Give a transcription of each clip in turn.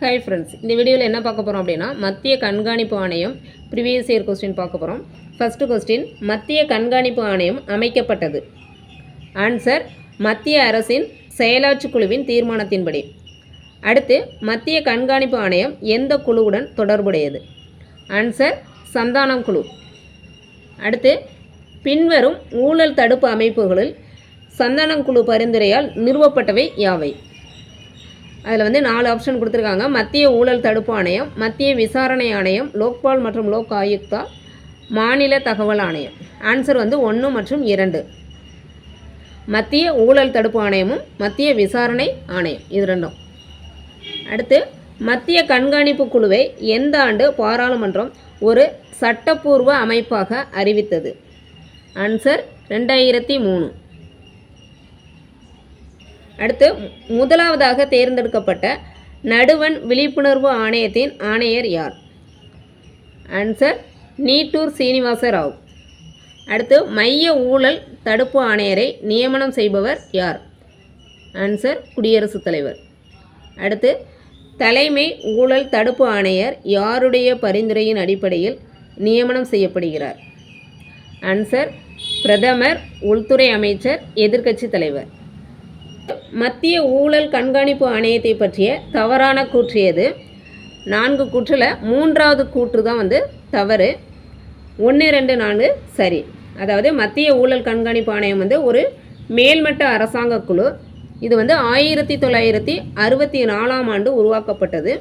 Hi friends, இந்த வீடியோவில் என்ன பார்க்க போகிறோம் அப்படின்னா மத்திய கண்காணிப்பு ஆணையம் ப்ரீவியஸ் இயர் கொஸ்டின் பார்க்க போகிறோம். ஃபஸ்ட்டு கொஸ்டின், மத்திய கண்காணிப்பு ஆணையம் அமைக்கப்பட்டது. ஆன்சர், மத்திய அரசின் செயலாட்சி குழுவின் தீர்மானத்தின்படி. அடுத்து, மத்திய கண்காணிப்பு ஆணையம் எந்த குழுவுடன் தொடர்புடையது? ஆன்சர், சந்தானம் குழு. அடுத்து, பின்வரும் ஊழல் தடுப்பு அமைப்புகளில் சந்தானம் குழு பரிந்துரையால் நிறுவப்பட்டவை யாவை? அதில் 4 ஆப்ஷன் கொடுத்துருக்காங்க. மத்திய ஊழல் தடுப்பு ஆணையம், மத்திய விசாரணை ஆணையம், லோக்பால் மற்றும் லோக் ஆயுக்தா, மாநில தகவல் ஆணையம். ஆன்சர் 1 மற்றும் 2. மத்திய ஊழல் தடுப்பு ஆணையமும் மத்திய விசாரணை ஆணையம், இது ரெண்டும். அடுத்து, மத்திய கண்காணிப்பு குழுவை எந்த ஆண்டு பாராளுமன்றம் ஒரு சட்டப்பூர்வ அமைப்பாக அறிவித்தது? ஆன்சர், 2003. அடுத்து, முதலாவதாக தேர்ந்தெடுக்கப்பட்ட நடுவண் விழிப்புணர்வு ஆணையத்தின் ஆணையர் யார்? ஆன்சர், நீட்டூர் சீனிவாச ராவ். அடுத்து, மைய ஊழல் தடுப்பு ஆணையரை நியமனம் செய்பவர் யார்? ஆன்சர், குடியரசுத் தலைவர். அடுத்து, தலைமை ஊழல் தடுப்பு ஆணையர் யாருடைய பரிந்துரையின் அடிப்படையில் நியமனம் செய்யப்படுகிறார்? ஆன்சர், பிரதமர், உள்துறை அமைச்சர், எதிர்க்கட்சி தலைவர். மத்திய ஊழல் கண்காணிப்பு ஆணையத்தை பற்றிய தவறான கூற்று எது? 4 கூற்றில் 3வது கூற்று தான் தவறு. 1, 2, 4 சரி. அதாவது மத்திய ஊழல் கண்காணிப்பு ஆணையம் ஒரு மேல்மட்ட அரசாங்க குழு. இது 1964ஆம் ஆண்டு உருவாக்கப்பட்டது.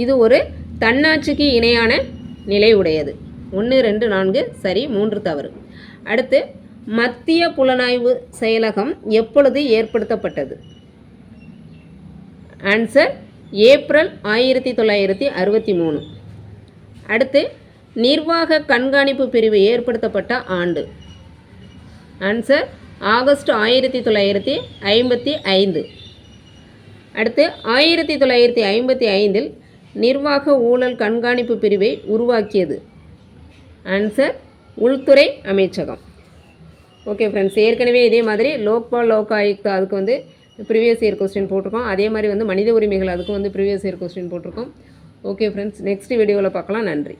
இது ஒரு தன்னாட்சிக்கு இணையான நிலை உடையது. 1, 2, 4 சரி, 3 தவறு. அடுத்து, மத்திய புலனாய்வு செயலகம் எப்பொழுது ஏற்படுத்தப்பட்டது? Answer, April 1963. அடுத்து, நிர்வாக கண்காணிப்பு பிரிவு ஏற்படுத்தப்பட்ட ஆண்டு? Answer, August 1955. அடுத்து, 1955இல் நிர்வாக ஊழல் கண்காணிப்பு பிரிவை உருவாக்கியது? ஆன்சர், உள்துறை அமைச்சகம். ஓகே ஃப்ரெண்ட்ஸ், ஏற்கனவே இதே மாதிரி லோக்பால் லோக் ஆயுக்தா அதுக்கு ப்ரீவியஸ் இயர் கொஸ்டின் போட்டிருக்கோம். அதே மாதிரி மனித உரிமைகள் அதுக்கும் ப்ரீவியஸ் இயர் கொஸ்டின் போட்டிருக்கோம். ஓகே ஃப்ரெண்ட்ஸ், நெக்ஸ்ட் வீடியோவில் பார்க்கலாம். நன்றி.